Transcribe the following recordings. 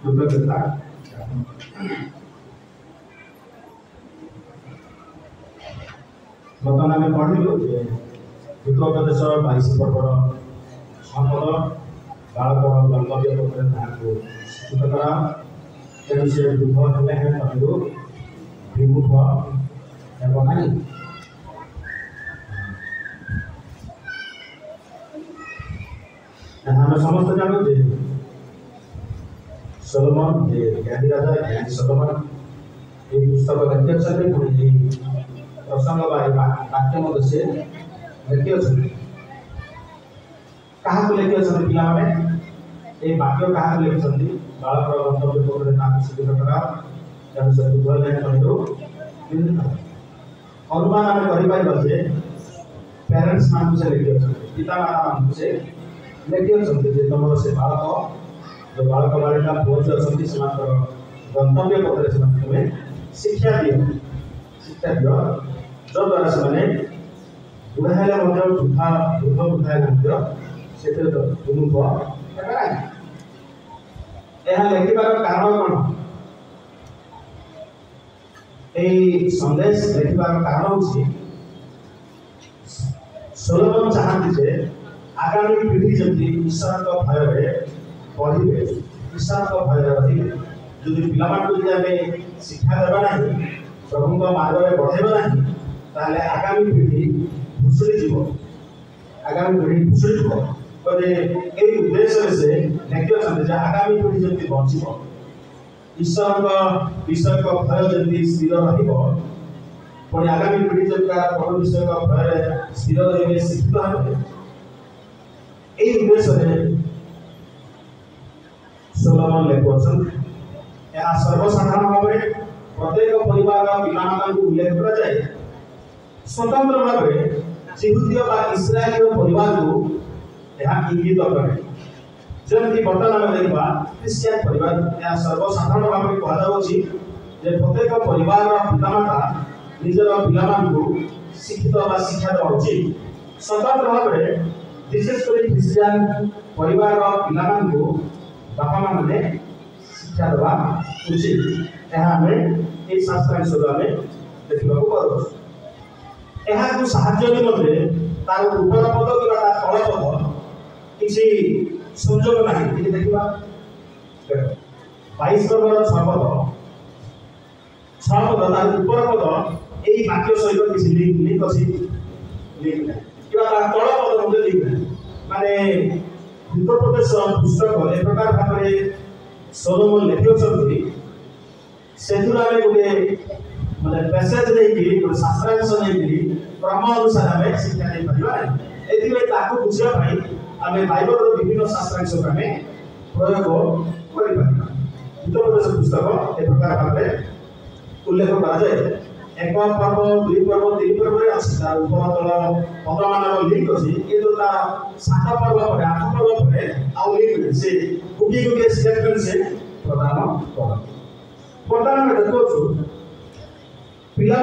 कृतज्ञता बर्तमान आम पढ़लु हितोपदेश 22 पर्वर संपद बालक गंतव्य पथरे शिक्षित करा तेणु से वृद्ध हेले तहु विमुख हेब ना। आम समस्त जानू जे सोलोमन जे ज्ञानी राजा ज्ञानी सोलोमन ये पुस्तक लिखि पुणी प्रसंग वाक्य मत से लिखि क्या लिखि पाने ये वाक्य क्या लिखिं बालक गंतव्य पथरे शिक्षित करा तेणु से वृद्ध हेले अनुमान आम कर पेरेंट्स मान से लिखि पिता मान से लिखि तुम से बालक जो बालक बालिका पुओ अच्छा गंतव्य पथरे तुम्हें शिक्षा दियो जो द्वारा से बुढ़ा है वृद्धा वृद्धा से विमुख यह लिखार कारण कौन यही संदेश लिखार कारण हूँ सोलोमन चाहती जे आगामी पीढ़ी जमी ईश्वर भय पढ़े ईश्वर भय रही जो पिला शिक्षा देवा ना प्रभु मार्ग में बढ़ेबा ना ताले आगामी पीढ़ी भुसुड़ी जीव आगामी पीढ़ी भुसुड़ी जीव कहते ये उद्देश्य से लिखि आगामी पीढ़ी जमी बच ईश्वर विषय भय जमी स्थिर पुणी आगामी पीढ़ी जब प्रभु विषय भय स्थिर रही शिक्षित हे उद्देश्य सोलोमन लिखुन यह सर्वसाधारण भाव में प्रत्येक परिवार पिला उल्लेख करा जाए स्वतंत्र भाव जिहुदीय इस्राएल परिवार को यह इंगित करे जमी बर्तमान आम देखा क्रिश्चियन परिवार यह सर्वसाधारण भाव में कहुच्छी प्रत्येक परिवार पितामाता निजर पिला शिक्षित शिक्षा देवा उचित स्वतंत्र भाव में विशेषकर क्रिश्चियन परिवार पिला बापा माने शिक्षा देवा उचित यह शास्त्रांश देखा पाँ साहाଯ୍य निमंते तार उपर पद कि तल पद किसी संजोग ना देखा 22 पर्वर 6 पद तार उपर पद यही वाक्य सहित किसी लिंक अच्छी लिंक ना कि तल पद मध्य लिंक ना माने हितोपदेश पुस्तक एक प्रकार भाव में सोलोमन लिखि से गोटे माने पैसेज नहीं शास्त्रांश नहीं क्रम अनुसार आम शिक्षा दे पारा ये बुझापी आम बाइबल विभिन्न शास्त्रांश को आम प्रयोग कर हितोपदेश पुस्तक एक प्रकार भाव में उल्लेख कराए 1 पर्व 2 पर्व 3 पर्व अच्छी तार उपर तल पद मान लिंक अच्छी कितु तार 7 पर्व पर 8 पर्व पर आउ लिंक से गोटे गोटे स्टेटमेंट से प्रदान कर बर्तमान देखु पिला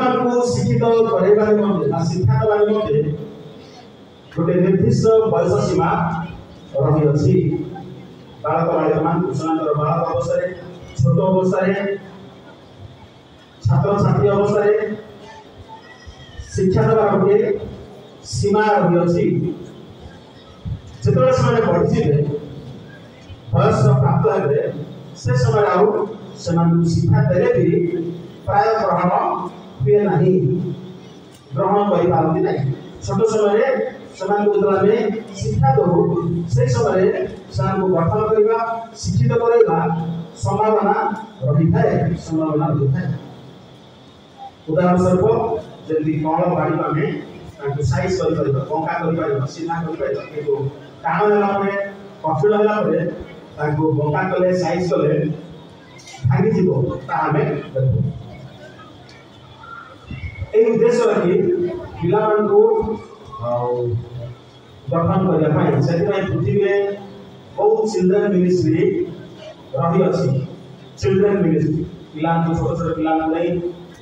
शिक्षित करवा निमंते शिक्षा देवा निमंते गोटे निर्दिष्ट बयस सीमा रही बालक बालिका मान बालक अवस्था छोट अवस्था छात्र छात्री अवस्था शिक्षा देवा गोटे सीमा रही जो से बढ़ी बयस प्राप्त हे से समय आउ शिक्षा देले भी प्राय ग्रहण हुए ना ग्रहण करते ना छोट समय से शिक्षा दू से समय गठन करवा शिक्षित करवा संभावना रही है उदाहरण स्वरूप जमी कल बाड़ी आम साइज कर पंखा कर सीधा कर टाण है कठिन है बंका कले साइज कले भांगी जीव आम देखु ये उद्देश्य रखी पिला गठन करने से पृथ्वी में बहुत चिल्ड्रेन मिनिस्ट्री रही अच्छी चिल्ड्रेन मिनिस्ट्री पिला छोट छोट पिला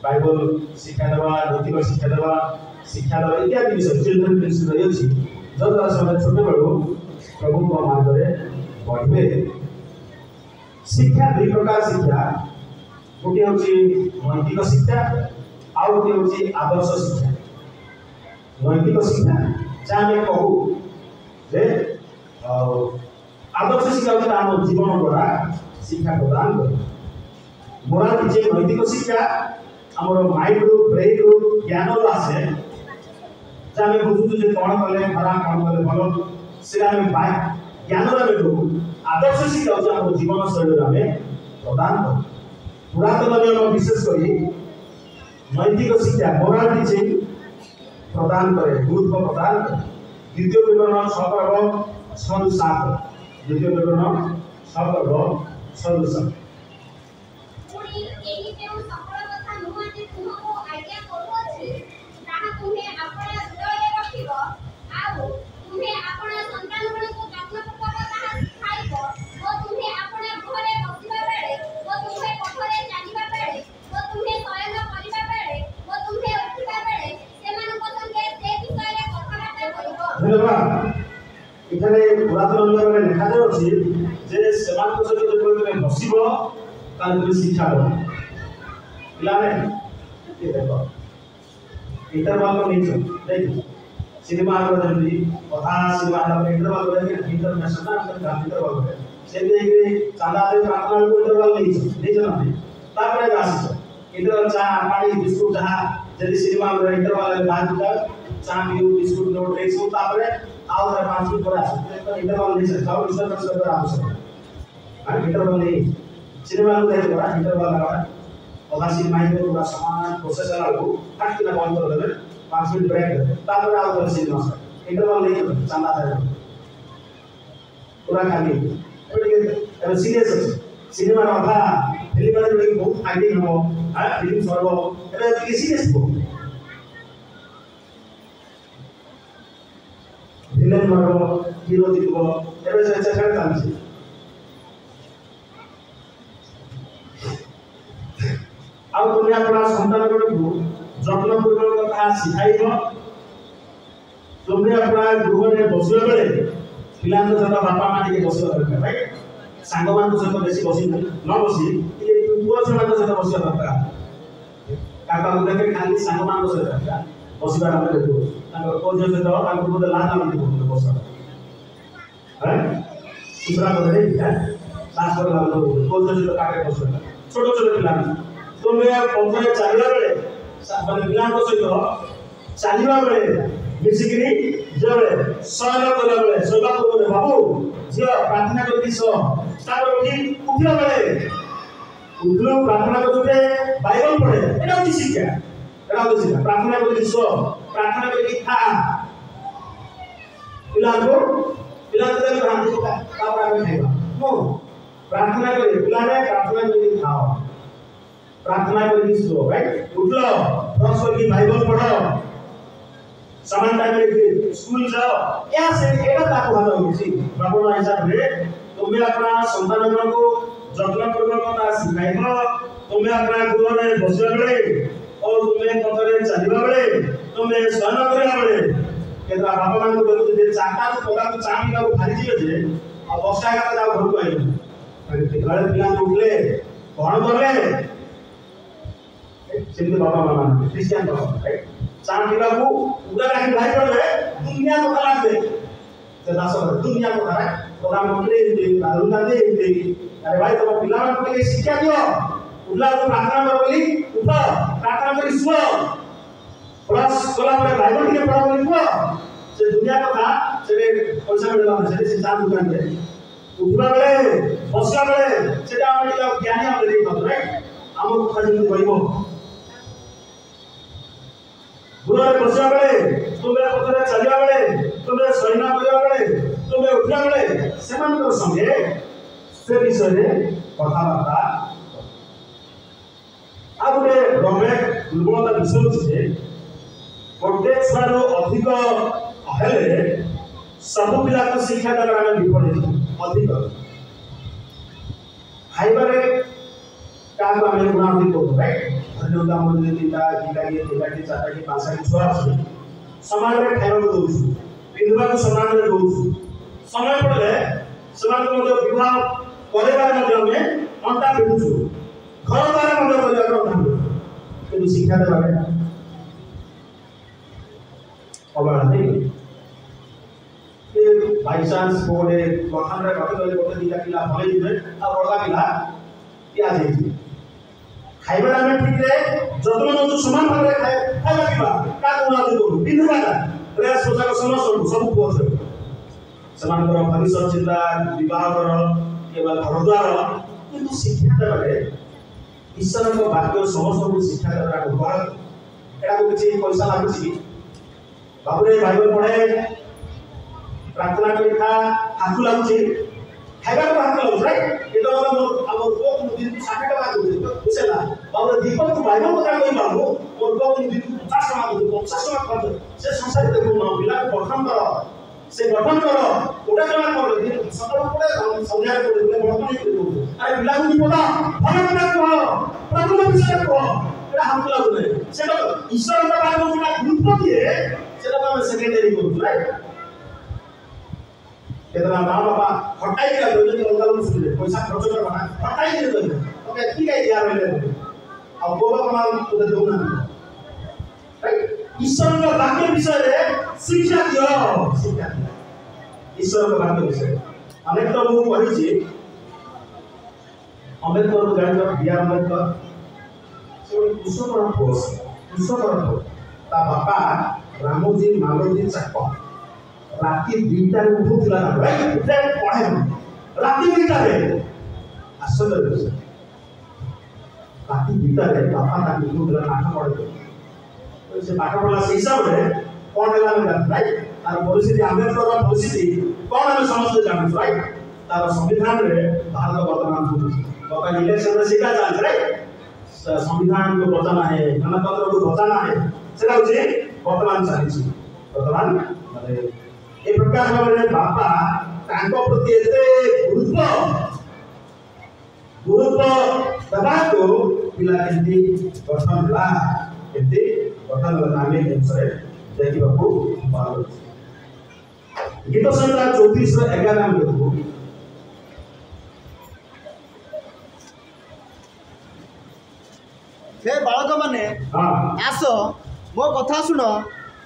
बाइबल शिक्षा देवा नैतिक शिक्षा देवा इत्यादि विषय चिल्ड्रेन मिनिस्ट्री रही अच्छी जद्वारा से छोटे बेलू प्रभु मार्ग में पढ़े शिक्षा दुई प्रकार शिक्षा गोटे हूँ नैतिक शिक्षा आउ गोटे हूँ आदर्श शिक्षा। नैतिक शिक्षा जहाँ आम कहू जे आदर्श शिक्षा हूँ आम जीवन द्वारा शिक्षा प्रदान कर मोराल जे नैतिक शिक्षा आम माइंड रु ब्रेन रु ज्ञान रु आसे जहाँ आम बुझुचु कौन कले खराब कौन कले भल से ज्ञान दू। आदर्श शिक्षा हूँ आम जीवन शैली आम प्रदान कर पुरातन नियम विशेषकर नैतिक शिक्षा मोराल टीचिंग प्रदान करे गुरुत्व प्रदान करे। द्वितीय विवरण 6 पर्व 6 ରୁ 7 द्वितीय विवरण 6 पर्व 6 ରୁ 7 पुणी एही केउ सफल कथा नुआ जे तुमको आज्ञा करू अछि ताहा तुमे अपना हृदय रखिबो आउ तुमे अपना संतान को जत्न पूर्वक ताहा सिखाइबो ओ तुमे अपना घरे बसिबा बेले ओ तुमे पथरे चालिबा बेले ओ तुमे शयन करिबा बेले ओ तुमे उठिबा बेले सेमानक संगे से विषय कथाबार्ता करिबो। धन्यवाद। इथारे पुरातन नियम में लिखा जाय अछि जे सेमानक संगे जब तुमे बसिबो ताल तुमे शिक्षा दो पिलाने ये देखो इंटरवल को नहीं चल देख सिनेमा हॉल में जल्दी कथा सिनेमा हॉल में इंटरवल हो जाए इंटरनेशनल इंटरवल हो से देख चांदा दे प्रार्थना को इंटरवल नहीं चल नहीं तापर आसी इंटरवल चा पानी बिस्कुट जहां जल्दी सिनेमा हॉल में इंटरवल में बात कर चा पियो बिस्कुट नो ड्रिंक्स हो तापर आओ 5 मिनट पर आसी इंटरवल नहीं चल जाओ रिसर्च कर आवश्यक हां इंटरवल नहीं सिनेमा हॉल में बड़ा इंटरवल लगा और सिनेमा में पूरा सामान प्रोसेस लागू काट के बंद कर देबे 5 मिनट ब्रेक तापर आओ कर सिनेमा इंटरवल नहीं चांदा दे पूरा खाली एबे सीरियस सिनेमा अधा फिल्म में बहुत फाइटिंग हो हां फिल्म सर्व एबे के सीरियस हो विलेन मारो हीरो दिखो एबे से चक्कर चलछि आउ तुम अपना संतान को जत्न पूर्वक कथा सिखाइब तुम अपना गृह में बसला बेले पिला सहित बापा माँ टे बस दरकार सांग मान सहित बेसी बस न बसी पुआ छुआ सहित बस दरकार काका देखे खाली सांग मान सहित बसबार आम देखू को झील सहित गोटे लाज लागे बस दूसरा को झील सहित काके बस छोट छोट पिला तुम पथरे चलला बेले माने पिला सहित चलवा बेले मिसिकरी जबे शयन कला बेले शोभा को बाबू झियो प्रार्थना करके सो तापर उठिला बेले उठलो प्रार्थना करते बाइबल पढ़े एटा होची शिक्षा एटा होची शिक्षा प्रार्थना करके सो प्रार्थना करके खा पिला दे हां तापर आमे खाइबा नो प्रार्थना करे पिला रे प्रार्थना करके खाओ प्रार्थना करके सो राइट उठलो ब्रश करके बाइबल पढ़ो समान टाइम में स्कूल जाओ या से एटा ताको भालो होची बाबू ना हिसाब रे तुम अपना संतान को जत्न पूर्वक ता सिखाइबो तुम अपना गृह में बसला बेले और तुम पथरे चलवा बेले तुम शयन करला बेले केतरा बाबा मान को देखु जे चाटा पगा को चामी का भारी जियो जे आ बसा का जाओ घर को आइलो अरे केतरा पिला उठले कोन करले सिंधु बाबा मामा क्रिश्चियन बाबा राइट चाम पीवा को उड़ा राखी भाई पड़े दुनिया को खराब दे से दास दुनिया को खराब प्रधानमंत्री दे अरुण गांधी दे अरे भाई तुम पिला को के शिक्षा दियो उठला तो प्रार्थना कर बोली उठ प्रार्थना करी सुओ प्लस कोला पर बाइबल के पढ़ा बोली को से दुनिया को था से पैसा मिलला से शिक्षा दुकान दे उठला बेले बसला बेले सेटा हम ज्ञानी हम दे तो राइट हम खजिन कहबो गुरुरे बसला बेले तुमे पथरे चलिया बेले तुमे शयन करिया बेले तुमे उठिया बेले सेमान संगे से विषय में कथाबार्ता आ गोटे गवर्नमेंट दुर्बलता विषय जे गोटे छुआर अधिक हेले सब पिला को शिक्षा देवा आम विफल अधिक खाइबारे क्या आम गुणा अधिक करूँ राइट धन्यवाद आम तीनटा तीनटा चारटा कि पांचटा कि छुआ अच्छे सामान में खाइबा को दौर पिंधवा को सामान में दौर समय पड़े ସେମାନଙ୍କୁ ମଧ୍ୟ ବିବାହ କରେଇବାରେ ମଧ୍ୟ ଆମେ ଅଣ୍ଟା ଭିଡୁଛୁ, ଘର ଦ୍ୱାରା ମଧ୍ୟ କରିବାକୁ ଅଣ୍ଟା ଭିଡୁଛୁ, କିନ୍ତୁ ଶିକ୍ଷା ଦେବାରେ ଅବହେଳା ହେଇଗଲା। ବାଇଚାନ୍ସ ଗୋଟେ ଗଠନରେ ରଖିଦେଲେ ଗୋଟେ ଦୁଇଟା ପିଲା ଭଲେଇଯିବେ ଆଉ ବଡ଼କା ପିଲା ଦିଆଯାଇଛି। ଖାଇବାଟା ଆମେ ଠିକରେ ଯତ୍ନ ନେଉଛୁ, ସମାନ ଭାବରେ ଖାଇବା ପିଇବା କାହା ଉନ୍ନତି କରୁ, ପିନ୍ଧିବାଟା ଡ୍ରେସ୍ ପୋଷାକ ସମସ୍ତଙ୍କୁ ସବୁ ପୁଅ ସେମାନଙ୍କର ଭବିଷ୍ୟତ ଚିନ୍ତା, ବିବାହର କିମ୍ବା ଘରଦ୍ୱାର, କିନ୍ତୁ ଶିକ୍ଷା ଦେବାରେ ଈଶ୍ୱରଙ୍କ ବାକ୍ୟ ସମସ୍ତଙ୍କୁ ଶିକ୍ଷା ଦେବାର ଉପହାର। ଏଟାକୁ କିଛି ପଇସା ଲାଗୁଛି ବାବୁରେ ବାଇବଲ ପଢ଼େ, ପ୍ରାର୍ଥନା କରି ହାତ ଲାଗୁଛି, ଖାଇବାକୁ ହାତ ଲାଗୁଛି, ରାଇଟ୍? ଏଇଟା ଆମ ପୁଅକୁ ଦିନକୁ 60 ଟଙ୍କା ଦଉଛି, ବୁଝିଲା? ବାବୁରେ ଦୀପକୁ ବାଇବଲ କଥା କହି ବାବୁ ମୋର ପୁଅକୁ ଦିନକୁ 50 ଟଙ୍କା ଦଉଛି, 50 ଟଙ୍କା ଖର୍ଚ୍ଚ ସେ ସଂସାର ଦେଖୁନ, ପିଲାକୁ ଗଠନ କର, ସେ ଗଠନ କର, କୋଟା ଟଙ୍କା କର, ସକାଳୁ କୋଟେ ସନ୍ଧ୍ୟାରେ କୋଟେ ଗଠନ ହେଇକି ଆରେ ପିଲାକୁ ବିପଦ ଭଲ କଥା କୁହ, ପ୍ରଭୁଙ୍କ ବିଷୟରେ କୁହ, ଏଇଟା ହାତ ଲାଗୁନି। ସେଟା ଈଶ୍ୱରଙ୍କ ବାକ୍ୟ ଯୋଉଟା ଗୁରୁତ୍ୱ ଦିଏ ସେଟାକୁ ଆମେ ସେକେଣ୍ଡାରୀ କରୁଛୁ, ରାଇଟ୍? କେତେଟା ମା ବାପା ହଟାଇ ଦିଆ ଯଦି ଅଲଗା ଲୋକ ଶୁଣିଲେ ପଇସା ଖର୍ଚ୍ଚ କରିବା ନା ହଟାଇ দিয়ে ଦେବେ, ତମେ ଏତିକି କାହିଁ ଦିଆ ରହିଲେ ଆଉ ପୁଅ ବାପା ମା ତୋତେ ଦେଉନାହାନ୍ତି, ରାଇଟ୍? ଈଶ୍ୱରଙ୍କ ବାକ୍ୟ ବିଷୟରେ ଶିକ୍ଷା ଦିଅ, ଶିକ୍ଷା ଦିଅ ଈଶ୍ୱରଙ୍କ ବାକ୍ୟ ବିଷୟରେ। ଅନେକ ତ ମୁଁ କହିଛି, ଅମ୍ବେଦକରକୁ ଜାଣିଛ, B.R. ଅମ୍ବେଦକର, ସେ ଗୋଟେ କୃଷକର ପୁଅ, ତା ବାପା ରାମଜୀ ମାଲୋଜୀ ଚାକ ରାତି 2টাରେ ଉଠୁଥିଲା, ପଢେ ରାତି 2টাରେ, ଆଶ୍ଚର୍ଯ୍ୟ ବିଷୟ, ରାତି 2টাରେ ବାପା ତାକୁ ଉଠୁଥିଲା ପାଠ ପଢେଇଥିଲେ। ସେ ପାଠ ପଢିଲା ସେଇ ହିସାବରେ କଣ ହେଲା ଆମେ ଜାଣୁ, ରାଇଟ୍? ତାର ପରିସ୍ଥିତି, ଆମ୍ବେଦକରର ପରିସ୍ଥିତି କଣ ଆମେ ସମସ୍ତେ ଜାଣୁଛୁ, ରାଇଟ୍? ତାର ସମ୍ବିଧାନରେ ଭାରତ ବର୍ତ୍ତମାନ ବୁଝୁଛି, ବର୍ତ୍ତମାନ ଇଲେକ୍ସନରେ ସେଇଟା ଚାଲିଛି, ରାଇଟ୍? संविधान को बचाना है, गणतंत्र को बचाना है, सेटा होचे वर्तमान चालिछि। वर्तमान माने ए प्रकार भाबरे बापा तांको प्रति एते गुरुत्व दबाको पिला केंती गठन ला, केंती गठन नामे अनुसार देखिबाको पारो। गीत संहिता 34:11 में देखो, हे बालक माने आस मो कथा सुन,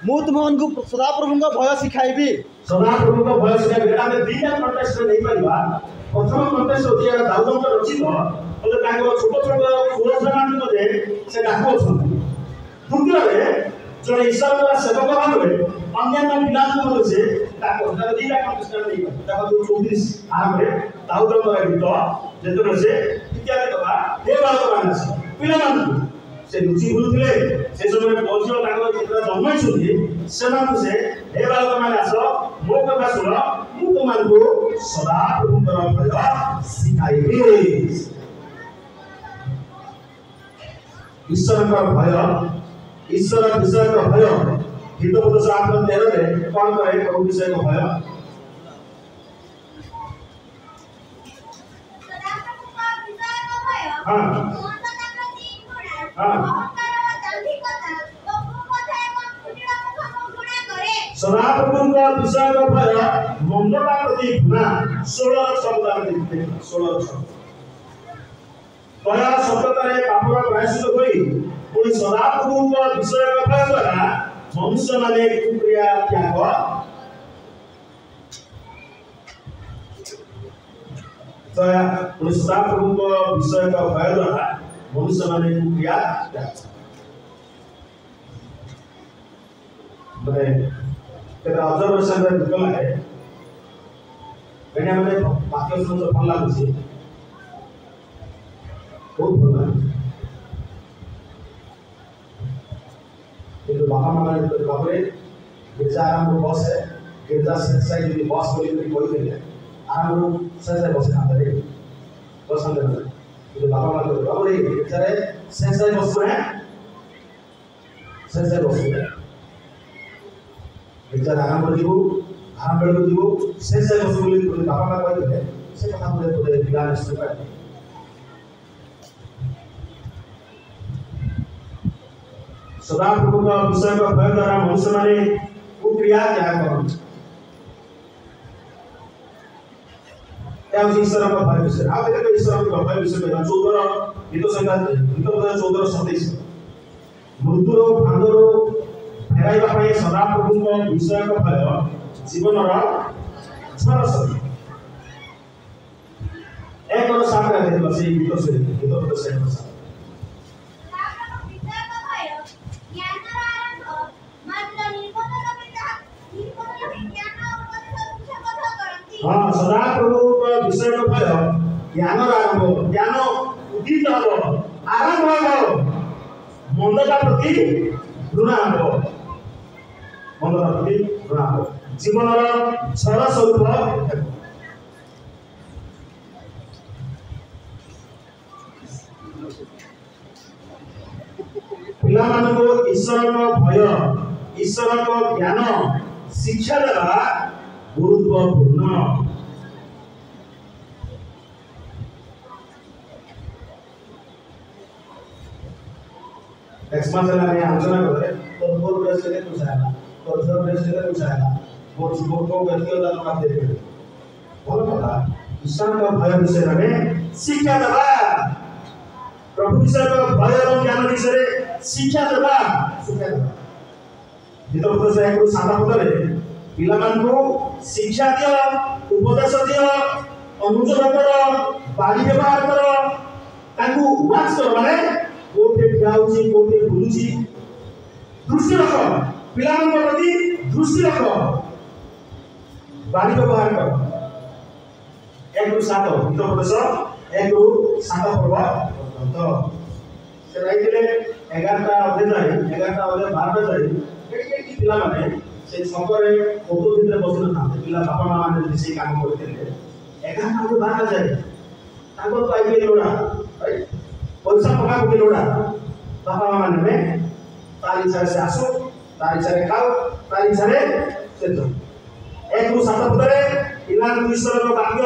मु तुमको सदाप्रभुଙ୍କ भय शिखाइबी। सदाप्रभुଙ୍କ भय शिखाइबी। एटा हम दीटा कॉन्टेक्स्ट नहीं परिबा। प्रथम कॉन्टेक्स्ट होची दाऊदଙ୍କ रचित बोले तांको छोट छोट पुरस्मान मध्ये से डाको छथि। द्वितीय रे जने ईश्वरका सेवक भाबे अन्यान्य पिलाଙ୍କୁ मध्ये से डाको, एटा दीटा कॉन्टेक्स्ट नहीं परिबा। ताको 34 आरंभ रे दाऊदଙ୍କ गीत जेतबे से इत्यादि कथा हे बालक माने पिलाମାନଙ୍କୁ से रुचि बोलुथिले, से समय पहुंचो ताको जेतरा जन्मैछुथि सेमानकु से हे बालक माने आस मो कथा सुन, मु तुमको सदा प्रभुଙ୍କର भय शिखाइबी। ईश्वरଙ୍କ भय, ईश्वर विषयको भय गीतपद 7:13 रे कोन करे प्रभु विषयको भय? हां सदाप्रभुଙ୍କ विषयको भय मन्दता प्रति घृणा। 16 शब्द देखिए, 16 शब्द दया सत्यतारे पापर प्रायश्चित होई पुଣି सदाप्रभुଙ୍କ विषयको भय द्वारा मनुष्य माने कुक्रिया त्याग, दया पुଣି सदाप्रभुଙ୍କ विषयको भय द्वारा मनुष्य माने कुक्रिया त्याग। माने तेरा ऑब्जर्वेशन रे दुख लागे, बेटा माने वाक्य सुन भल लागुଛି, बहुत भल लागुଛି। बाबा माने बाबरे गिरजा आराम बस है, गिरजा से यदि बस बोली कोई देले आराम से बस खाते रे बस अंदर में तो बाबा माने बाबरे गिरजा रे से बस है, से बस है गिरजा आराम करिबो, आराम बेल करिबो, से बस बोली बाबा माने कोई देले से कथा बोले तो पिला निश्चय पाए। सदाप्रभुଙ୍କ विषयको भय द्वारा मनुष्य माने कुक्रिया त्याग करନ୍ତି। या ईश्वर का भय विषय आप देखो ईश्वर का भय विषय में 14 गीत संख्या गीत 14:27 मृत्युर भांडर फेराइबा पई सदा प्रभु को विषय का भय जीवन रा सरस एक और साथ रहते बस ये गीत से हाँ सदा प्रभु का विषय का भय ज्ञान आरंभ ज्ञान उदित हो आरंभ हो मंदता प्रति घृणा हो मंदता प्रति घृणा हो जीवन छल स्वरूप पिला मानको ईश्वर का भय ईश्वर का ज्ञान शिक्षा देवा गुरुत्वपूर्ण एक्सपांशन में आलोचना करे तो फोर ब्रेस से कुछ आएगा तो फोर ब्रेस से कुछ आएगा वो सुबह को व्यक्तिगत अनुमान देते हैं बोलो पता ईश्वर का भय विषय में शिक्षा देवा प्रभु विषय का भय और ज्ञान विषय शिक्षा देवा जितो तो से एक सादा पदरे पिला मानकु शिक्षा दियो उपदेश दियो अनुसरण करो बाली व्यवहार करो ताकू वाच करो माने कोठे जाउची कोठे भुलुची दृष्टि रखो पिला मान प्रति दृष्टि रखो बाली व्यवहार करो एक सात गीत उपदेश एक सात पर्व तो से राइले 11टा अध्याय 11टा अध्याय 12टा जाई केटी पिला माने से संकरे फोटो भितर बसुन थाते पिला बापा मामा ने से काम करते 11टा अध्याय 12टा जाई ताको तो आइबे लोडा पैसा पका को लोडा बापा मामा ने तारी सारे से आसो तारी सारे खाओ तारी सारे से तो एक को सात पदरे पिला ईश्वर को वाक्य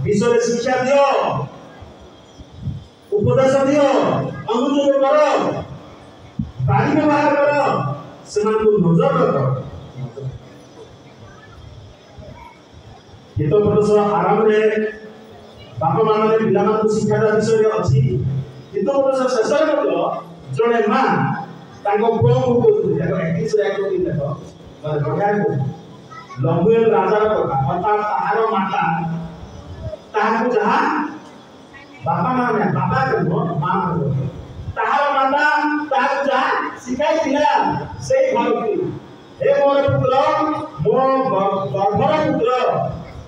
विषय शिक्षा दियो उपदेश दियो अनुसरण करो बाली व्यवहार करो सेमान को नजर रखो ये तो परसो आराम रे बापा मामा ने पिला मान को शिक्षा दा विषय अछि ये तो परसो शेष रे बोलो जणे मां ताको पुओ को कहउथि ताको एक्टिस रे को देखो माने बढ़िया को लंबुएल राजा रा कथा अर्थात ताहारो माता ताहाको जहा बापा माने बापा को मां को ताहारो माता ताहाको जहा शिखाई दिला से घर की हे मोर पुत्र मो गर्भर पुत्र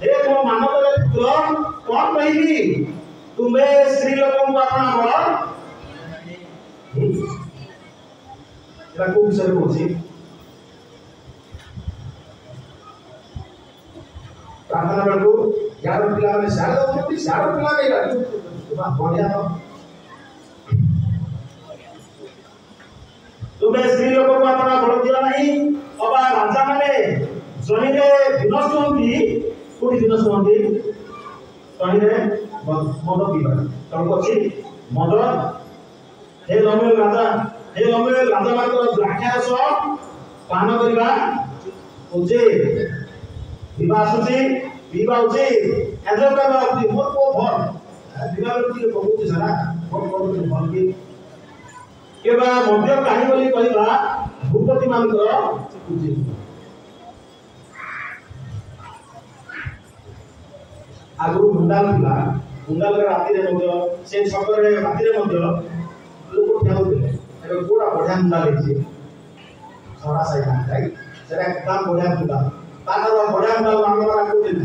हे मो मानवर पुत्र कौन कहबी तुम्हे स्त्री लोकों को अपना घर को विषय होची प्रार्थना बेलू यार पिला माने सारा होती सारा पिला नहीं रहा बढ़िया तो तुम्हें स्त्री लोकों को अपना घर दिया नहीं अबा राजा माने जणिले विनष्ट होंगी कोडी विनष्ट होंगी तहिरे मद पीबा तब अछि मद हे लमेल राजा मानकर द्राक्षारस पान करिबा उचित विवाह उचित पीबा उचित एजो करबा उचित मोर को भर विवाह उचित बहुत सारा बहुत भर की केबा मध्य कहानी बोली कहिबा भूपति मानकर उचित आगु मुंडाल थिला मुंडाल राति रे मध्य से छकर रे राति रे मध्य लोक ठाउले एबे पूरा बढ़िया मुंडाल हेछि सरा साइना राइट सेरा एकदम बढ़िया मुंडाल ताकर बढ़िया मुंडाल मानकर आकु दिन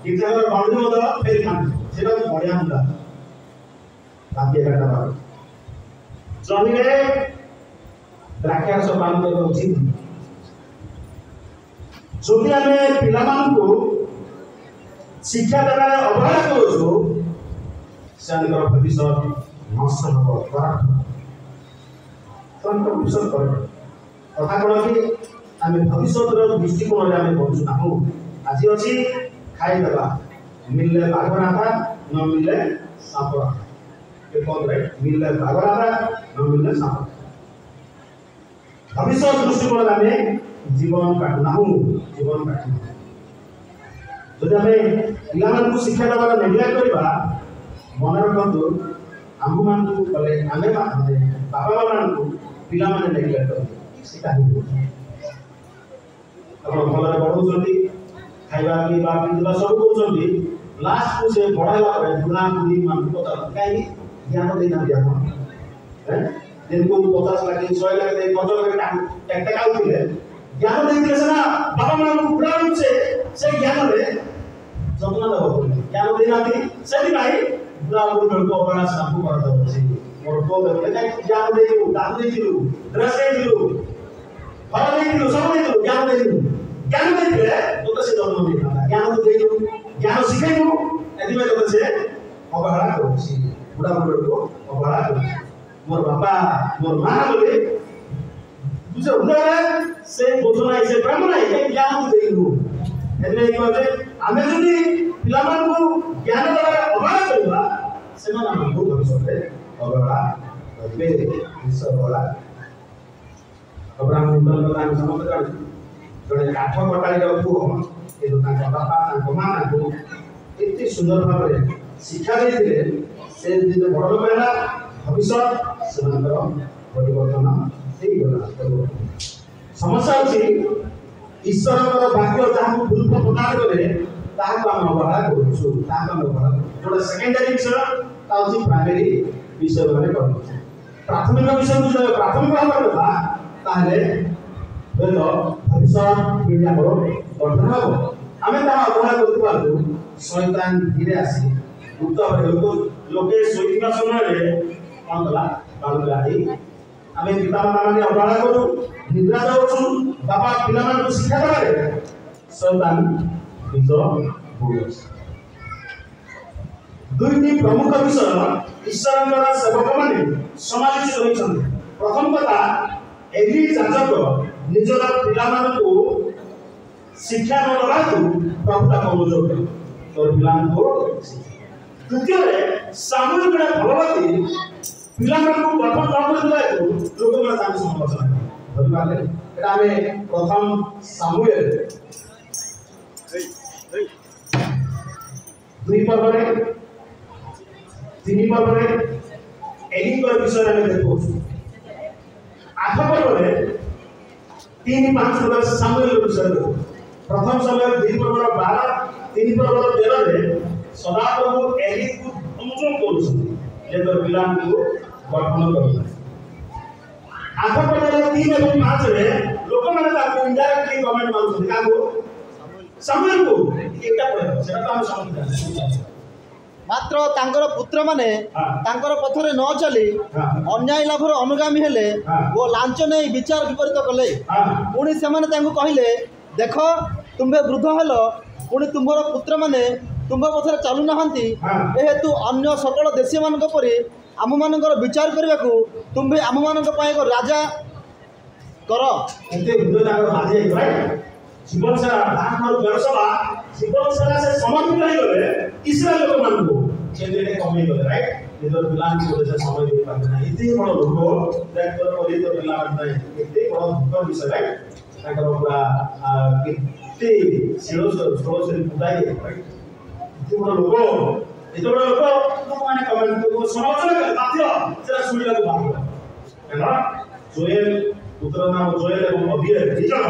किछर बाउंड्री मध्य फेर खान सेरा बढ़िया मुंडाल राति 11टा बार जमिने द्राक्षारस पान करबा उचित जदि आमे पिला मानकु शिक्षा देवार अवहेला करूछु सेनकर भविष्य नष्ट हो तंत्र विषय कर कथा कोन कि आमे भविष्यतर दृष्टिकोण रे आमे पहुंचु नाहु आज अछि खाइ देबा मिलले बागना था न मिलले सापरा के कोन रे मिलले बागना था न मिलले सापरा भविष्य दृष्टिकोण रे आमे जीवन काटु नाहु जीवन काटु जदि आम पिला शिक्षा देवार नेग्लेक्ट करवा मन रखु आम मान आमे बापा माँ पिला नेग्लेक्ट कर भल पढ़ाऊँ खाଇବା ପିଇବା ପିନ୍ଧିବା ସବୁ କରୁଛନ୍ତି लास्ट को से बढ़ाला पर बुढ़ा बुढ़ी मान पता कहीं ज्ञान देना दिया हम दिन को 50 लाख 100 लाख दे 50 लाख टैक्स आउथिले ज्ञान देथिले से ना बाबा मान को बुढ़ा रूप से ज्ञान रे जतना दबो ज्ञान देना थी सही भाई बुढ़ा बुढ़ी को अपना सब कर दो से मोर को कहले ज्ञान देलु दान देलु ड्रेस देलु फल देलु सब देलु ज्ञान देलु ज्ञान देथिले तो से जन्म देना ज्ञान देलु ज्ञान शिखाइबु एदिमे तो से अवहेला करूछि बुढ़ा बुढ़ी को अवहेला करूछि मोर बापा मोर मां बोले तुझे उन्हें से बोझना से ब्रह्म नहीं ज्ञान देलु एदिमे कहले आमे जदी पिलामान को ज्ञान देबार अवहेला करबा सेमान हमको भविष्य अवहेला करबे ईश्वर बोला अब्राहम निबल का समझ कर जड़े काठ कटाई पुओ ए बापा माँ एत सुंदर भाव शिक्षा देते से बड़ लोक है भविष्य से परिवर्तन समस्या अच्छी ईश्वर वाक्य जहाँ गुरुत्व प्रदान करे अवहेला करोटा सेकेंडरी विषय प्राइमरी विषय प्राथमिक विषय को प्राथमिक भाव कथा भविष्य पीढ़ी गठन हम आम अवहेला कर शैतान धीरे आसी गुप्त लोके शोवा समय कौन कला बालुगाड़ी आम पिता माता अवहेला करूँ निद्रा जाऊँ बापा पिला शिक्षा देवे शैतान दुईटी प्रमुख विषय ईश्वर सेवक मैंने समालोचित होती प्रथम कथा एग्री जाजक निजर पिला शिक्षा न दबा प्रभुता कमजोर तो पिला द्वितीय सामूहिक भगवती पिला गठन लोक मैंने समालोचना प्रथम सामुएल 2 पर्व 3 पर्व एलिकर विषय में देखो 8 पर्व 3-5 पर्व सामुएल विषय देखो प्रथम समय 2 पर्व 12 3 पर्व 13 रे सदाप्रभु एली को अनुसरण करूछथि जे तो पिला को गठन करथि 8 पर्व 3 एवं 5 रे लोक माने ताको इनडायरेक्टली कमेंट मारुछथि काको सामुएल को एकटा पढ़े सेटा तो हम समझ मात्र तांकर पुत्र माने तांकर पथरे न चली अन्याय लाभर अनुगामी हेले वो लांच नहीं विचार विपरीत कले पुणी से कहले देख तुम्हें वृद्ध हेल पुणी तुम्हार पुत्र माने तुम पथरे चलु नाहंती हेतु अन्य सकल देशी मान परी आम मान विचार करने को तुम्हें आम मान एक राजा कर जीवन सारा जीवन सारा से समर्पित हो गए इस्राएल लोक मान को कमी गले राइट निजर पिला से समय दे पाते ना इतने बड़ लोक ट्रैक्टर और तो पिला इतने बड़ दुख विषय राइट ताकर पूरा कितने सिरो से बुदाई राइट इतने बड़ लोक माने कमेंट को समालोचना कर बाध्य सेरा सुनिला को बाध्य है ना जोएल पुत्र नाम जोएल एवं अभियर दिजन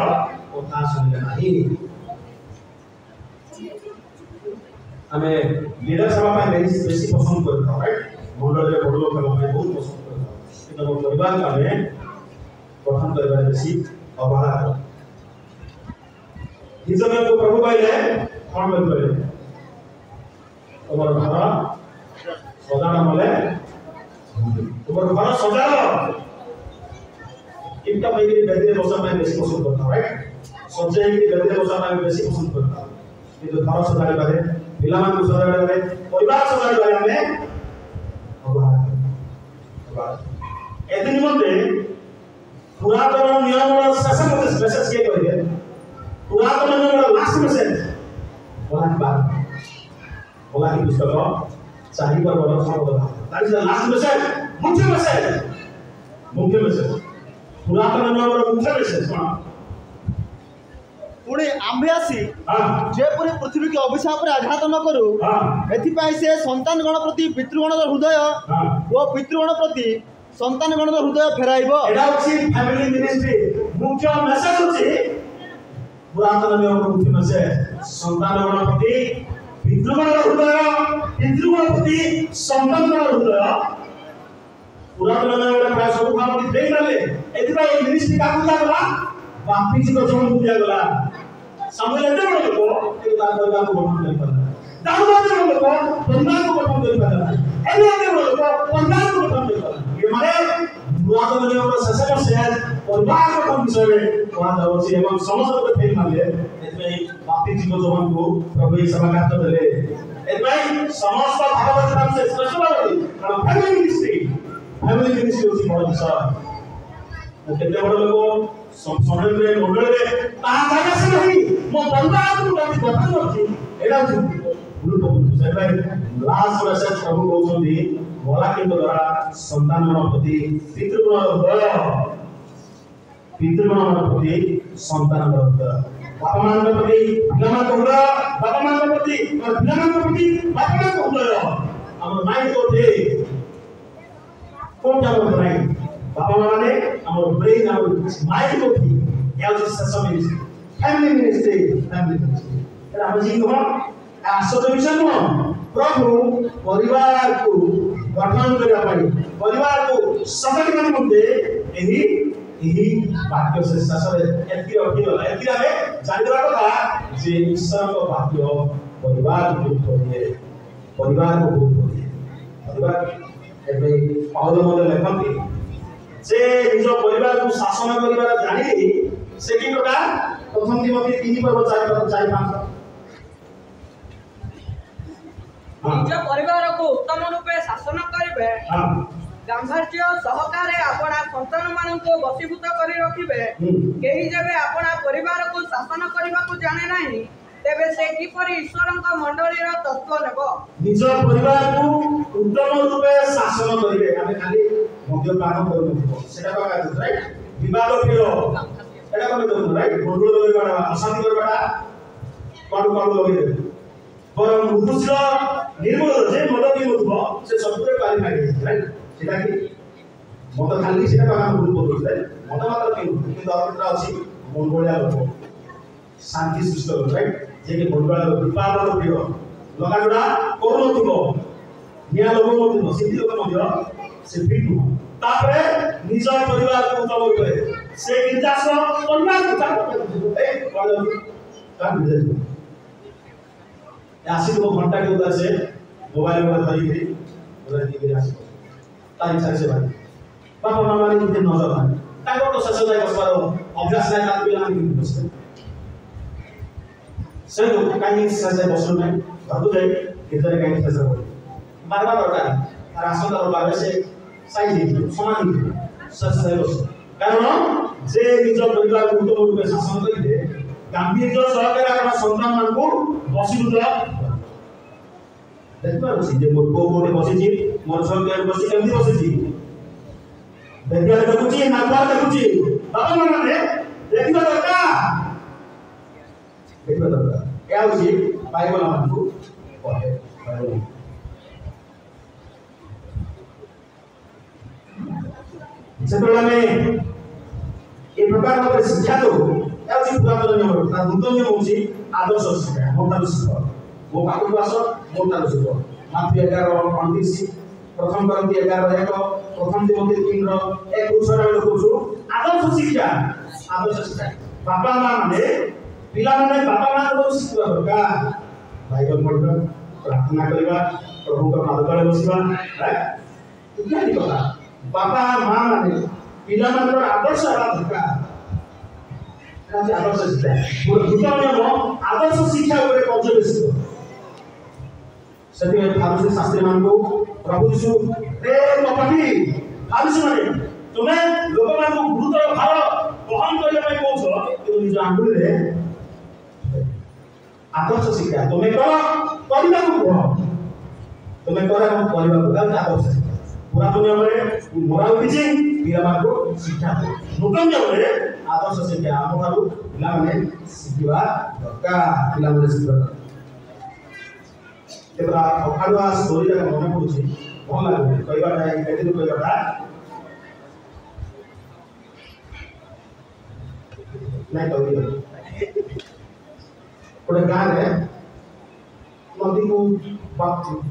कथा सुनिले नाही हमें लीडर सभा में बेसी पसंद करता हूं राइट मंडल रे बड़ लोक हमें बहुत पसंद करता हूं किंतु परिवार का में गठन करबा बेसी अवहेला कर हिजमे को प्रभु कहले कोन कहले तुम्हार घर सजाना मले तुम्हार घर सजालो इनका मैं बेदे बसा में बेसी पसंद करता हूं राइट सजाए की बेदे बसा में बेसी पसंद करता हूं किंतु घर सजाले बारे पिलामान को सजाले बारे परिवार सजाले बारे हमें अवहेला एते निमंते पुरातन नियम शेष मेसेज के कहिए पुरातन नियम लास्ट मेसेज बोला की पुस्तक 4 पर बोला समझ that is the last message मुख्य मेसेज पुरातन नियम मुख्य मेसेज कोन पुणी आम्भे आसी हाँ जेपरि पृथ्वी के अभिशाप रे आघात न करू हाँ एथिपाई से संतान गण प्रति पितृगण हृदय हाँ ओ पितृगण प्रति संतान गण हृदय फेराइबो एटा होछि फैमिली मिनिस्ट्री मुख्य मेसेज होछि पुरातन नियम मुख्य मेसेज संतान गण प्रति पितृगण हृदय पितृगण प्रति संतान गण हृदय पुरातन नियम प्राय सब भाव देई गले एथिपाई मिनिस्ट्री का पूजा गला बापी जी को जोन दिया गला सामने एते बड़ लोक ए ता परिवार को गठन कर पाला दाऊद बड़ लोक परिवार को गठन कर पाला एते बड़ लोक परिवार को गठन कर पाला ये माने पुरातन नियम रो ससक से परिवार को गठन विषय में वहां होछि एवं समस्त को फेल मानले एते बापी जी को जोन को प्रभु ये सभा कार्य देले एते समस्त भागवत नाम से श्रेष्ठ भागवत कारण फैमिली मिनिस्ट्री होछि बड़ विषय केते बड़ लोक समाज में मंडल में ता जागा से नहीं मो परिवार को गति गठन होछि एडा गुरुत्वपूर्ण से भाई लास्ट मेसेज प्रभु कहउछन्ती मोला के द्वारा संतान प्रति पितृगण प्रति संतान बापा मान प्रति पिलामान हृदय बापा मान प्रति और पिलामान प्रति बापा मान हृदय हमर माइंड को दे कोन जाबो बनाई बापा माने हमर ब्रेन हमर माइंड को थी या जो ससम फैमिली मिनिस्ट्री एरा हम जी को आसो विषय को प्रभु परिवार को गठन करबा पड़ी परिवार को सफल करने मुद्दे एही वाक्य से ससरे एति अखिल एति हमें जानवा कथा जे ईश्वर को वाक्य परिवार को होइए परिवार को होइए परिवार एबे पाउल मले लेखନ୍ତି से निज परिवार को शासन करिवार जानि से की प्रकार प्रथम तिमोथी 3 पर्व 4 5 निज परिवार को उत्तम रूपे शासन करिवे हां गांभीर्य सहकारे आपना संतान मान को वशीभूत करी रखिबे केही जबे आपना परिवार को शासन करबा को जाने नाही तेबे से किपरि ईश्वरक मंडलीर तत्व नेबो निज परिवार को उत्तम रूपे शासन करिवे आमे खाली मद्यपान करबो सेटा का राइट विवाद प्रिय एटा कोन तो राइट बंधु लगेबा अशांति करबाटा काडू काडू लगे परम उद्देश्य निर्मल जे मद पिउथबो से सबरे क्वालिफाई राइट सेटा कि मद खाली सेटा का हम बोलबो राइट मद मात्र पिउ किंतु अत्र अछि मंगोलिया लोक शांति सृष्टि राइट जे के भगवान विवाद प्रिय लगाडा कोनथिबो निया लोक मथिबो सिद्धि लोक मध्य से फिटु तापरे निज परिवार को उत्तम करे से विकास परिवार को चालू ए कॉलेज का बिजनेस आसी तो घंटा के उधर से मोबाइल में धरी थी उधर की आसी तारी सारे से भाई बापा मामा ने इतने नजर आए ताको तो ससुर जाय बसवार अभ्यास नाही तात पिला नाही बसते से तो काई सजाय बसलो नाही घरको जाई इधर काई सजाय बार बार दरकार और आसन दर बारे से साइज ही समान ही सजाय बस कारण जे निज परिवार को उत्तम रूपे शासन करिले गांभीर्य सहकारे आपन संतान मान को बसीभूत देखबा अछि जे मोर को कोडे बसिछि मोर संगे बसि केमि बसिछि देखिया देखुछि नागवा देखुछि बाबा माने देखिबा दरकार या अछि बाइबल मान को पढे बाइबल सेतोला में ए प्रकार भाबे शिक्षा दो या अछि पुरातन नियम ता नूतन नियम होछि आदर्श शिक्षा मोटा शिक्षा वो पाको आस मोटा शिक्षा माथि 11:29 प्रथम करंती 11:1 प्रथम तिमोथी 3:1 दूसरा लिखुछु आदर्श शिक्षा बापा माने पिला माने बापा मान को शिक्षा दरकार बाइबल पढबा प्रार्थना करबा प्रभु का पाद तले बसिबा इत्यादि कथा बापा मां माने पिला मान को आदर्श दरकार काजे आदर्श शिक्षा पूरा दुनिया में आदर्श शिक्षा ଉପରେ କଞ୍ଜବେଶ ସେଠି ଫାରୁସି ଶାସ୍ତ୍ରୀ ମାନଙ୍କୁ ପ୍ରଭୁ ଯୀଶୁ ଏ କପଟି ଫାରୁସି ମାନେ ତୁମେ ଲୋକମାନଙ୍କୁ ଗୁରୁତର ଭାର ବହନ କରିବା ପାଇଁ କହୁଛ କିନ୍ତୁ ନିଜ ଆଙ୍ଗୁଳିରେ ଆଦର୍ଶ ଶିକ୍ଷା ତୁମେ କର କରିବାକୁ କୁହ ତୁମେ କର ଏବଂ କରିବାକୁ ତାହେଲେ ଆଦର୍ଶ ଶିକ୍ଷା ପୁରାତନ ନିୟମରେ ମୋରାଲ ଟିଚିଂ ପିଲାମାନଙ୍କୁ ଶିକ୍ଷା ନୂତନ ନିୟମରେ आदर्श शिक्षा आम ठारू पिलाने शिखा दरकार पिलाने शिखा तेरा अखाड़ुआ स्टोरी मन पड़ुची भल लगे कहवाटा केते कहवाटा नहीं कह गोटे गाँव में नदी को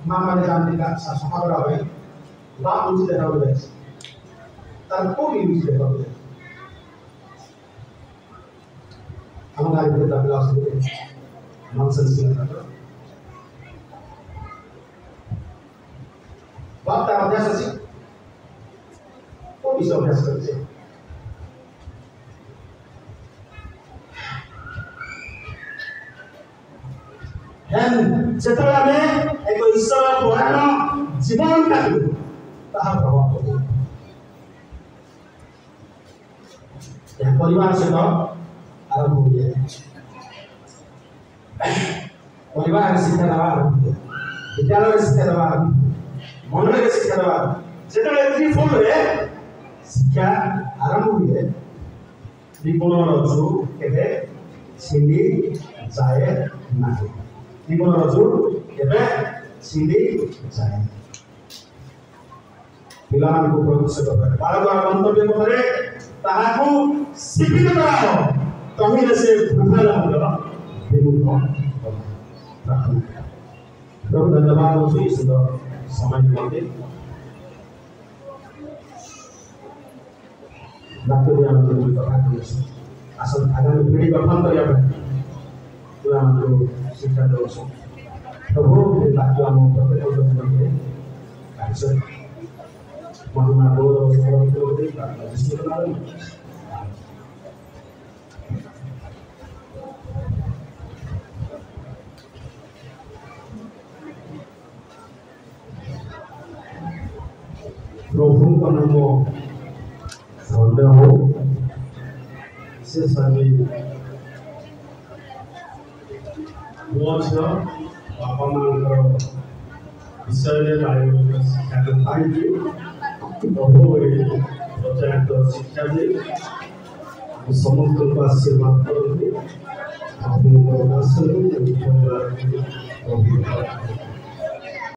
माँ मैंने जानते सफा करा बाप मुझे देखा बोले तार को भी मुझे देखा बोले हम गाड़ी में तबला से नॉनसेंस किया था बाप तार अभ्यास है वो भी सब अभ्यास करते हैं जेतबेला में एक ईश्वर पुराण जीवन काटू ताहा प्रभाव पड़े परिवार से आरंभ हो गया परिवार शिक्षा देवा आरंभ हो गया विद्यालय शिक्षा देवा मंडल शिक्षा देवा जेतबेला त्रिफोल रे शिक्षा आरंभ हुए विपुल रज्जु केबे छिंदी जाए नाही विपुल रज्जु केबे छिंदी जाए पिलाମାନଙ୍କୁ ପ୍ରଦର୍ଶିତ କରେ ବାଳକର ଗନ୍ତବ୍ୟ ପଥରେ ତାହାକୁ ଶିକ୍ଷିତ କରାଅ ତହିଁରେ ସେ ଭୂଗୋଳ ମୂଲ୍ୟ ବିମୁଖ ପ୍ରାର୍ଥନା ପ୍ରଭୁ ଧନ୍ୟବାଦ ଦେଉଛି ଏ ସୁନ୍ଦର ସମୟ ନିମନ୍ତେ ବାକ୍ୟ ଆମେ କଥା କହିଛୁ ଆସନ୍ତୁ ଆଗାମୀ ପିଢ଼ି ଗଠନ କରିବା ପାଇଁ ତୁ ଆମକୁ ଶିକ୍ଷା ଦେଉଛୁ ପ୍ରଭୁ ଏ ବାକ୍ୟ ଆମ ପ୍ରତ୍ୟେକ ଜୀବନରେ କାର୍ଯ୍ୟ महिमा गौरव सर्वत्र होते प्रभु का नाम हो से सभी बापा माँ विषय में शिक्षा पाई प्रभु प्रचारित शिक्षा दे समस्त को आशीर्वाद करते प्रभु